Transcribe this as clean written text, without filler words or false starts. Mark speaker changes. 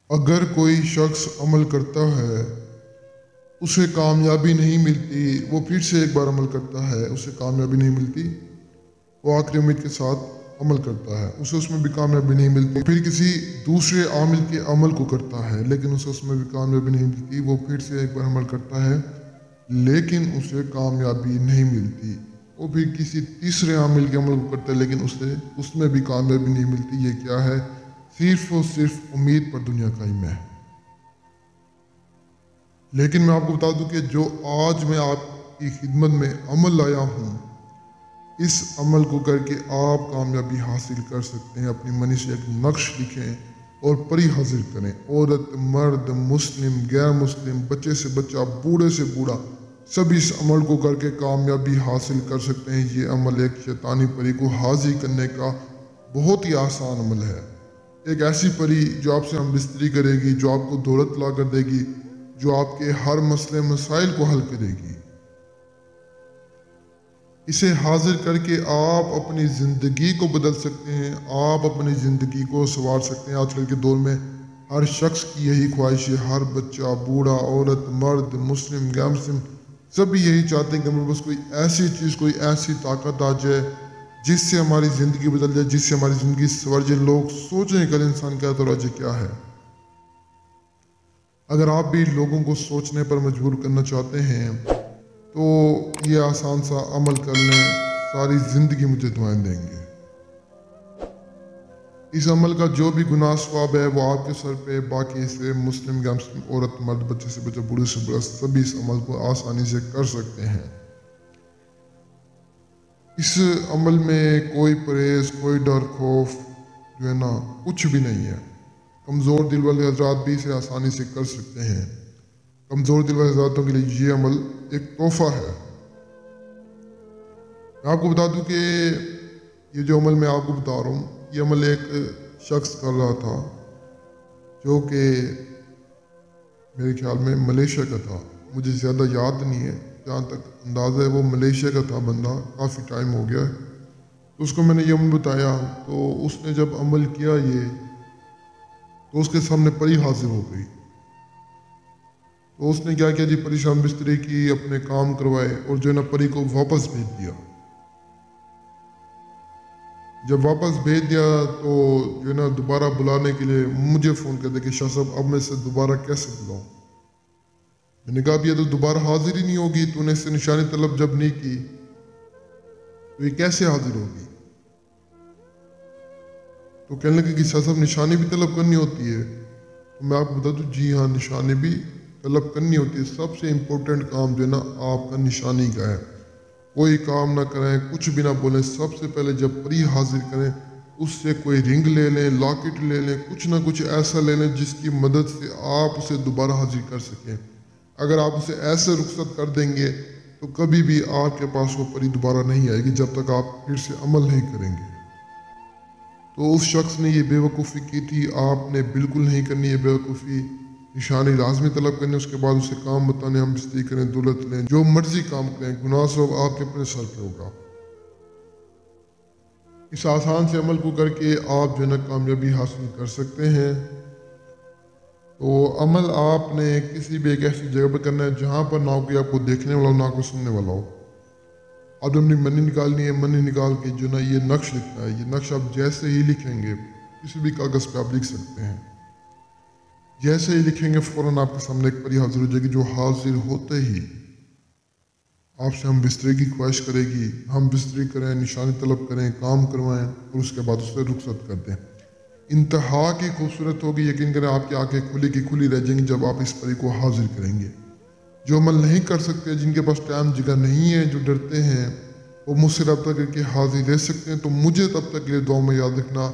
Speaker 1: अगर कोई शख्स अमल करता है, उसे कामयाबी नहीं मिलती, वो फिर से एक बार अमल करता है, उसे कामयाबी नहीं मिलती, वो आखिरी उम्मीद के साथ अमल करता है, उसे उसमें भी कामयाबी नहीं मिलती, फिर किसी दूसरे आमिल के अमल को करता है लेकिन उसे उसमें भी कामयाबी नहीं मिलती, वो फिर से एक बार अमल करता है लेकिन उसे कामयाबी नहीं मिलती, वो फिर किसी तीसरे आमिल के अमल को करता है लेकिन उसे उसमें भी कामयाबी नहीं मिलती। ये क्या है? सिर्फ और सिर्फ उम्मीद पर दुनिया कायम है। लेकिन मैं आपको बता दूं कि जो आज मैं आपकी खिदमत में अमल लाया हूँ, इस अमल को करके आप कामयाबी हासिल कर सकते हैं। अपनी मनी से एक नक्श लिखें और परी हाजिर करें। औरत, मर्द, मुस्लिम, गैर मुस्लिम, बच्चे से बच्चा, बूढ़े से बूढ़ा, सभी इस अमल को करके कामयाबी हासिल कर सकते हैं। ये अमल एक शैतानी परी को हाजिर करने का बहुत ही आसान अमल है। एक ऐसी परी जो आपसे हम बिस्तरी करेगी, जो आपको दौलत ला कर देगी, जो आपके हर मसले मसाइल को हल करेगी। इसे हाजिर करके आप अपनी ज़िंदगी को बदल सकते हैं, आप अपनी ज़िंदगी को संवार सकते हैं। आजकल के दौर में हर शख्स की यही ख्वाहिश है, हर बच्चा, बूढ़ा, औरत, मर्द, मुस्लिम, गैर मुस्लिम, सभी यही चाहते हैं कि हमारे पास कोई ऐसी चीज़, कोई ऐसी ताकत आ जाए जिससे हमारी ज़िंदगी बदल जाए, जिससे हमारी ज़िंदगी संवर जाए। लोग सोचें कल इंसान क्या तो राज क्या है। अगर आप भी लोगों को सोचने पर मजबूर करना चाहते हैं तो ये आसान सा अमल कर लें, सारी ज़िंदगी मुझे दुआएं देंगे। इस अमल का जो भी गुनाह सवाब है वो आपके सर पे, बाकी से मुस्लिम, गैर मुस्लिम, औरत, मर्द, बच्चे से बच्चा, बूढ़े से बूढ़ा, सभी इस अमल को आसानी से कर सकते हैं। इस अमल में कोई परहेज, कोई डर खौफ जो है ना, कुछ भी नहीं है। कमज़ोर दिल वाले हजरात भी इसे आसानी से कर सकते हैं। कमज़ोर दिल वाले हजरातों के लिए ये अमल एक तोहफा है। मैं आपको बता दूं कि ये जो अमल मैं आपको बता रहा हूँ, ये अमल एक शख्स कर रहा था जो कि मेरे ख्याल में मलेशिया का था। मुझे ज़्यादा याद नहीं है, जहाँ तक अंदाज़ा है वो मलेशिया का था बंदा, काफ़ी टाइम हो गया है। तो उसको मैंने ये अमल बताया, तो उसने जब अमल किया ये, तो उसके सामने परी हाजिर हो गई। तो उसने क्या किया जी, परेशान बिस्तरी की, अपने काम करवाए और जो है ना परी को वापस भेज दिया। जब वापस भेज दिया तो जो है ना दोबारा बुलाने के लिए मुझे फ़ोन कर दिया कि शाह साहब अब मैं इसे दोबारा कैसे बुलाऊं। मैंने कहा अब ये तो दोबारा हाजिर ही नहीं होगी, तूने इससे निशानी तलब जब नहीं की तो ये कैसे हाजिर होगी। तो कहने लगे कि शाह साहब निशानी भी तलब करनी होती है। तो मैं आपको बता दूं, जी हाँ, निशानी भी तलब करनी होती है। सबसे इम्पोर्टेंट काम जो है ना आपका निशानी का है। कोई काम ना करें, कुछ भी ना बोलें, सबसे पहले जब परी हाजिर करें उससे कोई रिंग ले लें, लॉकेट ले लें, कुछ ना कुछ ऐसा ले लें जिसकी मदद से आप उसे दोबारा हाजिर कर सकें। अगर आप उसे ऐसे रुखसत कर देंगे तो कभी भी आपके पास वो परी दोबारा नहीं आएगी जब तक आप फिर से अमल नहीं करेंगे। तो उस शख्स ने ये बेवकूफ़ी की थी, आपने बिल्कुल नहीं करनी ये बेवकूफ़ी। निशानी लाजमी तलब करने, उसके बाद उसे काम बताने, हम बिस्ती करें, दौलत लें, जो मर्जी काम करें, गुनाह सब आपके अपने सर पे होगा। इस आसान से अमल को करके आप जो है ना कामयाबी हासिल कर सकते हैं। तो अमल आपने किसी भी एक ऐसी जगह पर करना है जहाँ पर ना कोई आपको देखने वाला हो, ना कोई सुनने वाला हो। अब अपनी मनी निकालनी है, मनी निकाल के जो ना ये नक्श लिखना है। ये नक्श आप जैसे ही लिखेंगे, किसी भी कागज़ पे आप लिख सकते हैं, जैसे ही लिखेंगे फ़ौरन आपके सामने एक परी हाजिर हो जाएगी, जो हाजिर होते ही आपसे हम बिस्तरे की ख्वाहिश करेगी, हम बिस्तरी करें, निशानी तलब करें, काम करवाएं और उसके बाद उससे रुखसत कर दें। इंतहा की खूबसूरत होगी, यकीन करें आपकी आंखें खुली की खुली रह जाएंगी जब आप इस परी को हाजिर करेंगे। जो अमल नहीं कर सकते, जिनके पास टाइम जगह नहीं है, जो डरते हैं, वो मुझसे रब्ता करके हाजिर रह सकते हैं। तो मुझे तब तक के लिए दुआ में याद रखना।